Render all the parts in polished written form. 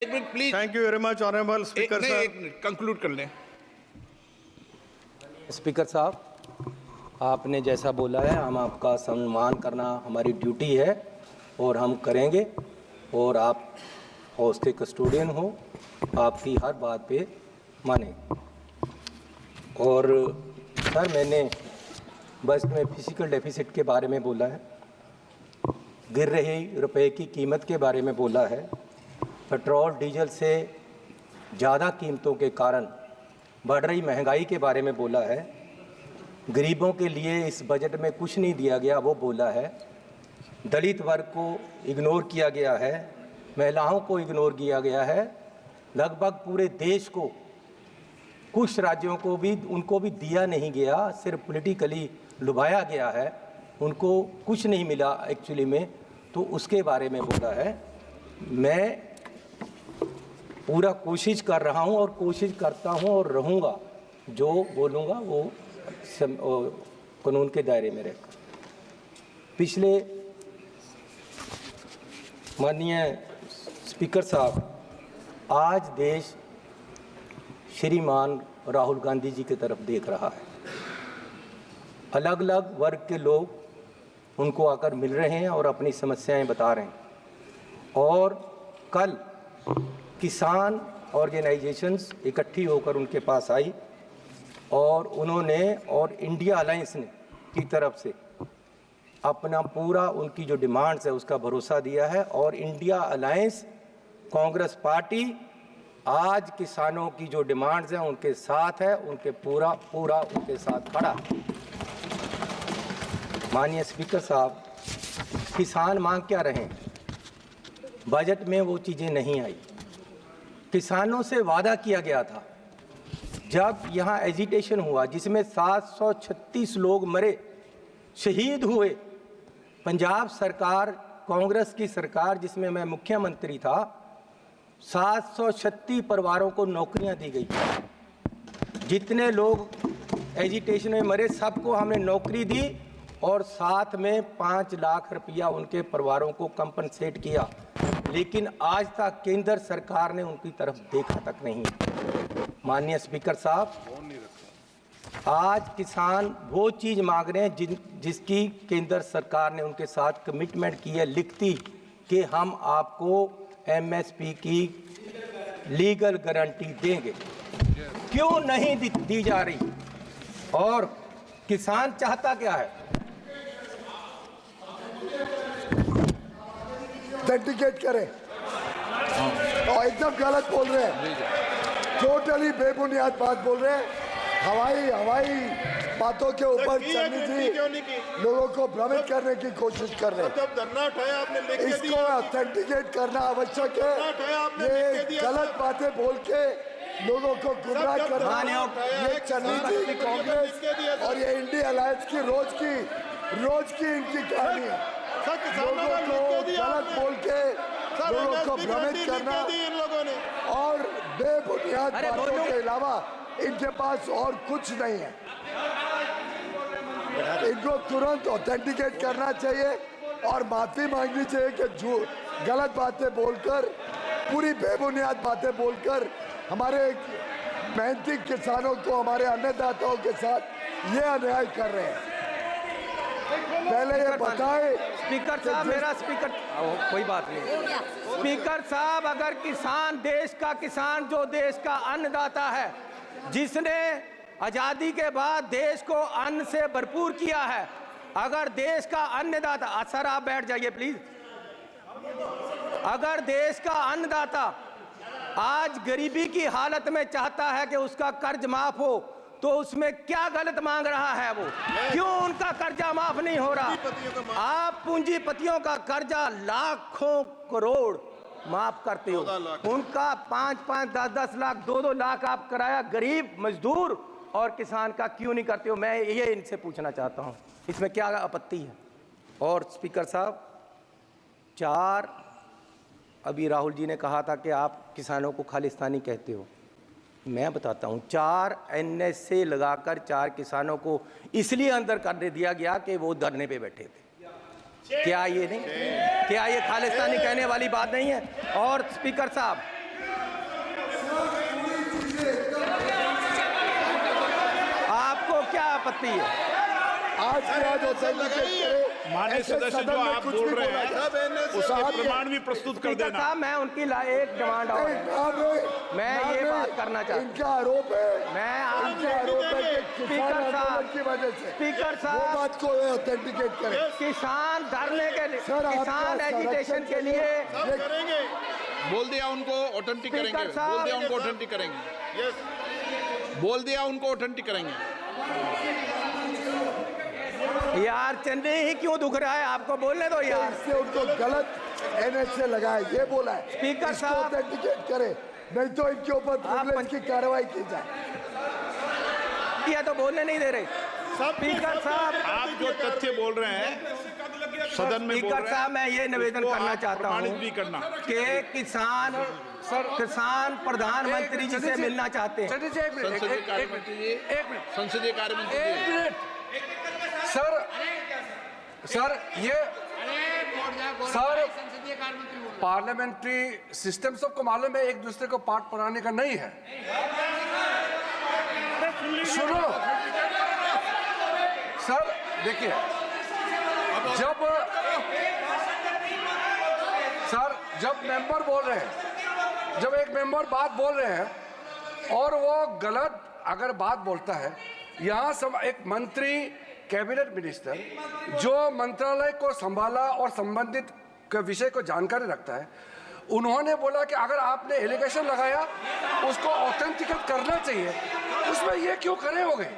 एक minute please. Thank you very much honourable speaker नहीं, साहब। एक मिनट कंक्लूड कर लें। स्पीकर साहब, आपने जैसा बोला है हम आपका सम्मान करना हमारी ड्यूटी है और हम करेंगे। और आप हाउस के कस्टोडियन हो, आपकी हर बात पे माने। और सर, मैंने बजट में फिजिकल डेफिसिट के बारे में बोला है, गिर रही रुपए की कीमत के बारे में बोला है, पेट्रोल डीजल से ज़्यादा कीमतों के कारण बढ़ रही महंगाई के बारे में बोला है, गरीबों के लिए इस बजट में कुछ नहीं दिया गया वो बोला है, दलित वर्ग को इग्नोर किया गया है, महिलाओं को इग्नोर किया गया है, लगभग पूरे देश को, कुछ राज्यों को भी उनको भी दिया नहीं गया, सिर्फ पॉलिटिकली लुभाया गया है, उनको कुछ नहीं मिला एक्चुअली में, तो उसके बारे में बोला है। मैं पूरा कोशिश कर रहा हूं और कोशिश करता हूं और रहूंगा, जो बोलूंगा वो कानून के दायरे में रहकर। पिछले माननीय स्पीकर साहब, आज देश श्रीमान राहुल गांधी जी की तरफ देख रहा है। अलग अलग वर्ग के लोग उनको आकर मिल रहे हैं और अपनी समस्याएं बता रहे हैं। और कल किसान ऑर्गेनाइजेशंस इकट्ठी होकर उनके पास आई और उन्होंने और इंडिया अलायंस ने की तरफ से अपना पूरा उनकी जो डिमांड्स है उसका भरोसा दिया है। और इंडिया अलायंस कांग्रेस पार्टी आज किसानों की जो डिमांड्स हैं उनके साथ है, उनके पूरा उनके साथ खड़ा। माननीय स्पीकर साहब, किसान मांग क्या रहे हैं? बजट में वो चीज़ें नहीं आई। किसानों से वादा किया गया था, जब यहाँ एजिटेशन हुआ जिसमें 736 लोग मरे, शहीद हुए, पंजाब सरकार, कांग्रेस की सरकार जिसमें मैं मुख्यमंत्री था, 736 परिवारों को नौकरियां दी गई। जितने लोग एजिटेशन में मरे सबको हमने नौकरी दी और साथ में 5 लाख रुपया उनके परिवारों को कंपनसेट किया। लेकिन आज तक केंद्र सरकार ने उनकी तरफ देखा तक नहीं। माननीय स्पीकर साहब, आज किसान वो चीज़ मांग रहे हैं जिसकी केंद्र सरकार ने उनके साथ कमिटमेंट की है लिखती, कि हम आपको एमएसपी की लीगल गारंटी देंगे। क्यों नहीं दी जा रही? और किसान चाहता क्या है? ऑथेंटिकेट करें और एकदम गलत बोल रहे हैं, टोटली बेबुनियाद बात बोल रहे हैं। हवाई बातों के ऊपर लोगों को भ्रमित करने की कोशिश कर रहे हैं। इसको ऑथेंटिकेट करना आवश्यक है। ये गलत बातें बोल के लोगों को गुमराह करना, ये चलनी थी कांग्रेस और ये इंडिया अलायंस की रोज की इनकी कहानी है। लोगों को गलत बोल के लोगों को भ्रमित करना और बेबुनियाद बातों के अलावा इनके पास और कुछ नहीं है। इनको तुरंत ऑथेंटिकेट करना चाहिए और माफी मांगनी चाहिए कि जो गलत बातें बोलकर, पूरी बेबुनियाद बातें बोलकर हमारे मेहनती किसानों को, हमारे अन्नदाताओं के साथ ये अन्याय कर रहे हैं। पहले ये बताएं। स्पीकर साहब, मेरा स्पीकर कोई बात नहीं। स्पीकर साहब, अगर किसान, देश का किसान जो देश का अन्नदाता है, जिसने आजादी के बाद देश को अन्न से भरपूर किया है, अगर देश का अन्नदाता, सर आप बैठ जाइए प्लीज। अगर देश का अन्नदाता आज गरीबी की हालत में चाहता है कि उसका कर्ज माफ हो, तो उसमें क्या गलत मांग रहा है वो? क्यों उनका कर्जा माफ नहीं हो रहा? आप पूंजीपतियों का कर्जा लाखों करोड़ माफ करते हो, उनका 5-5, 10-10 लाख, 2-2 लाख आप कराया गरीब मजदूर और किसान का क्यों नहीं करते हो? मैं ये इनसे पूछना चाहता हूँ, इसमें क्या आपत्ति है? और स्पीकर साहब, 4 अभी राहुल जी ने कहा था कि आप किसानों को खालिस्तानी कहते हो। मैं बताता हूं, 4 NSA लगाकर 4 किसानों को इसलिए अंदर कर दिया गया कि वो धरने पे बैठे थे। क्या ये खालिस्तानी कहने वाली बात नहीं है? और स्पीकर साहब, आपको क्या आपत्ति है? आज की आज ऑथेंटिकेट करे। माननीय ऐसे सदस्य सदन जो में आप कुछ बोल भी रहे बोला था। हैं उसके प्रमाण भी प्रस्तुत कर स्पीकर देना। साहब, मैं उनकी एक डिमांड और है। मैं ये बात करना चाहता हूं। इनका आरोप है, मैं आपसे इनका आरोप है कि किसान स्पीकर साहब, आंदोलन की वजह से स्पीकर वो साहब, बात को ऑथेंटिकेट करे। किसान धरने के लिए, सर, आपका किसान एजिटेशन संरक्षण के लिए बोल दिया उनको ऑथेंटिक स्पीकर करेंगे, साहब, बोल दिया उनको ऑथेंटिक करेंगे, बोल दिया उनको ऑथेंटिक करेंगे। यार चन्नी ही क्यों दुख रहा है? आपको बोलने दो यार। इससे उनको गलत एनएच से लगाए, ये बोला है। स्पीकर इसको साहब, ऑथेंटिकेट करे, नहीं तो इनके ऊपर प्रिविलेज की कार्रवाई की जाए। या तो बोलने नहीं दे रहे स्पीकर साहब। आप जो तथ्य बोल रहे हैं सदन में बोल स्पीकर रहे साहब, मैं ये निवेदन उसको करना आप चाहता प्रमाणित हूँ भी करना कि किसान प्रधानमंत्री जी से मिलना चाहते हैं। संसदीय कार्य मंत्री जी, संसदीय कार्य मंत्री जी। सर पार्लियामेंट्री सिस्टम सबको मालूम है, एक दूसरे को पाठ पढ़ाने का नहीं है। सुनो सर, देखिए जब मेंबर बोल रहे हैं, जब एक मेंबर बात बोल रहे हैं और वो गलत अगर बात बोलता है, यहाँ सब एक मंत्री कैबिनेट मिनिस्टर जो मंत्रालय को संभाला और संबंधित के विषय को जानकारी रखता है, उन्होंने बोला कि अगर आपने एलिगेशन लगाया उसको ऑथेंटिकेट करना चाहिए, उसमें ये क्यों खड़े हो गए?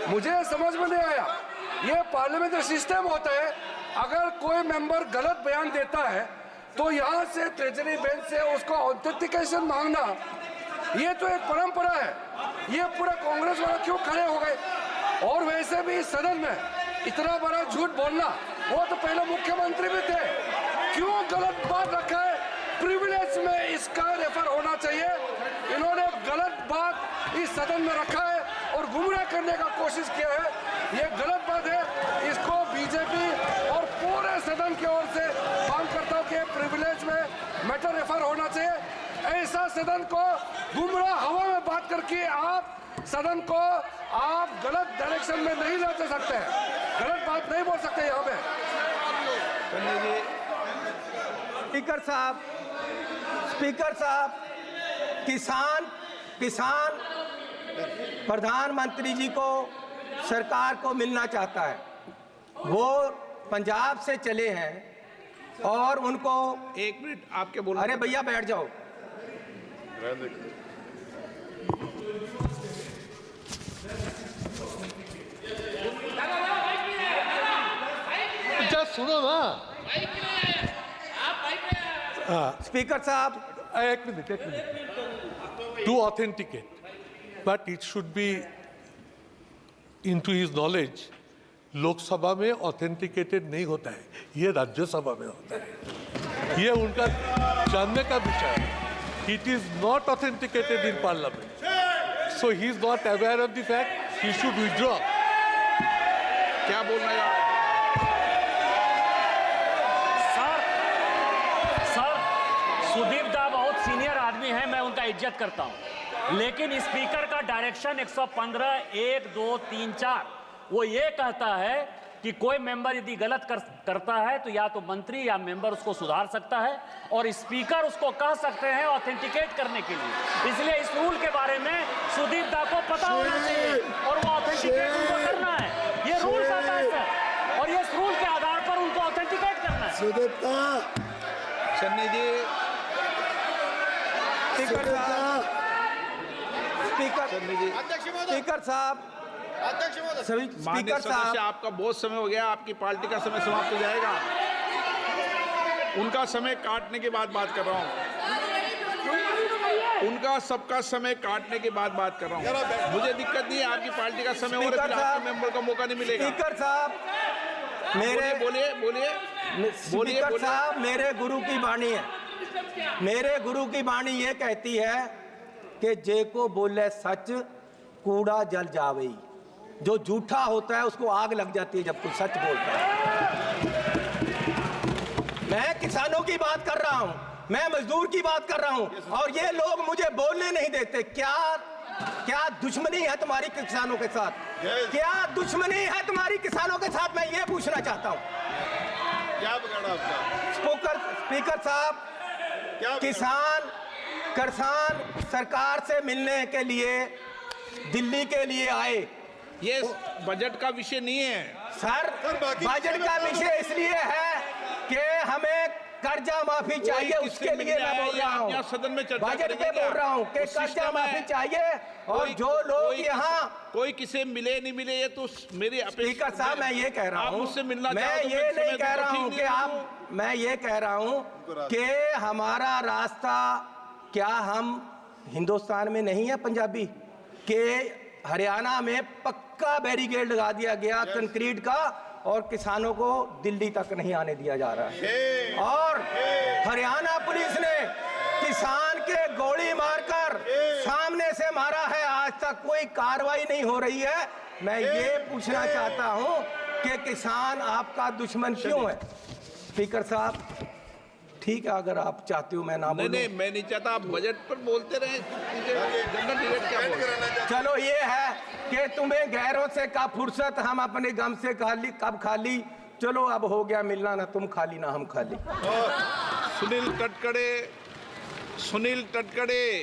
मुझे समझ में नहीं आया। ये पार्लियामेंट्री सिस्टम होता है, अगर कोई मेंबर गलत बयान देता है तो यहाँ से ट्रेजरी बेंच से उसको ऑथेंटिकेशन मांगना, ये तो एक परंपरा है। ये पूरा कांग्रेस वाला क्यों खड़े हो गए? और वैसे भी इस सदन में इतना बड़ा झूठ बोलना, वो तो पहले मुख्यमंत्री भी थे, क्यों गलत बात रखा है? प्रिविलेज में इसका रेफर होना चाहिए। इन्होंने गलत बात इस सदन में रखा है और गुमराह करने का कोशिश किया है, ये गलत बात है। इसको बीजेपी और पूरे सदन की ओर से मांग करता हूँ कि प्रिविलेज में मैटर रेफर होना चाहिए। ऐसा सदन को गुमराह हवा में बात करके आप सदन को आप गलत डायरेक्शन में नहीं ले जा सकते हैं, गलत बात नहीं बोल सकते यहाँ पे। स्पीकर साहब, किसान प्रधानमंत्री जी को सरकार को मिलना चाहता है। वो पंजाब से चले हैं और उनको एक मिनट आपके बोल। अरे भैया बैठ जाओ। सुनो ना। स्पीकर साहब, एक minute to authenticate, but it should be into his knowledge. Lok Sabha में ऑथेंटिकेटेड नहीं होता है, ये राज्यसभा में होता है, ये उनका जानने का विषय है। It is not authenticated in parliament, so he is not aware of the fact, he should withdraw. क्या बोलना है? सुदीप दा बहुत सीनियर आदमी है, मैं उनका इज्जत करता हूं, लेकिन स्पीकर का डायरेक्शन 115 1 2 3 4 वो ये कहता है कि कोई मेंबर यदि गलत करता है तो या तो मंत्री या मेंबर उसको सुधार सकता है और स्पीकर उसको कह सकते हैं ऑथेंटिकेट करने के लिए। इसलिए इस रूल के बारे में सुदीप दा को पता होना चाहिए और वो ऑथेंटिकेट उनको करना है। ये रूल कहता है सर, और ये रूल के आधार पर उनको ऑथेंटिकेट करना है। सुदीप दा, चन्नी जी, स्पीकर साहब, सभी माननीय स्पीकर सदस्य, साहब, आपका बहुत समय हो गया, आपकी पार्टी का समय समाप्त हो जाएगा। उनका समय काटने के बाद बात कर रहा हूँ, उनका सबका समय काटने के बाद बात कर रहा हूँ। मुझे दिक्कत नहीं है, आपकी पार्टी का समय हो रहा है, आपके मेंबर का मौका नहीं मिलेगा। स्पीकर साहब, बोलिए। स्पीकर साहब, मेरे गुरु की वाणी है, मेरे गुरु की वाणी ये कहती है कि जे को बोले सच कूड़ा जल जावे। जो झूठा होता है उसको आग लग जाती है जब कोई सच बोलता है। मैं किसानों की बात कर रहा हूं, मैं मजदूर की बात कर रहा हूं और ये लोग मुझे बोलने नहीं देते। क्या दुश्मनी है तुम्हारी किसानों के साथ? क्या दुश्मनी है तुम्हारी किसानों के साथ? मैं ये पूछना चाहता हूं। क्या बिगाड़ा आपका? स्पीकर साहब, किसान सरकार से मिलने के लिए दिल्ली के लिए आए। ये बजट का विषय नहीं है सर, बजट का विषय इसलिए है कि हमें कर्जा माफी चाहिए, उसके लिए मैं बोल रहा हूँ। सदन में चर्चा बजट पे बोल रहा हूँ कि कर्जा माफी चाहिए और जो लोग यहाँ कोई किसे मिले नहीं मिले ये तो मेरी स्पीकर साहब मैं ये कह रहा हूँ, मुझसे मिलना मैं ये नहीं कह रहा हूँ कि आप, मैं ये कह रहा हूँ कि हमारा रास्ता, क्या हम हिंदुस्तान में नहीं है पंजाबी के हरियाणा में पक्का बैरिकेड लगा दिया गया कंक्रीट का और किसानों को दिल्ली तक नहीं आने दिया जा रहा है। और हरियाणा पुलिस ने किसान के गोली मारकर सामने से मारा है, आज तक कोई कार्रवाई नहीं हो रही है। मैं ये पूछना चाहता हूं कि किसान आपका दुश्मन क्यों है? स्पीकर साहब ठीक है, अगर आप चाहते हो मैं ना बोलूं। नहीं, मैं नहीं चाहता, आप बजट पर बोलते रहे। जनरल डिबेट क्या बोल रहे हैं? चलो ये है कि तुम्हें गैरों से कब फुर्सत, हम अपने गम से कब खाली। चलो अब हो गया मिलना, ना तुम खाली ना हम खाली। सुनील तटकरे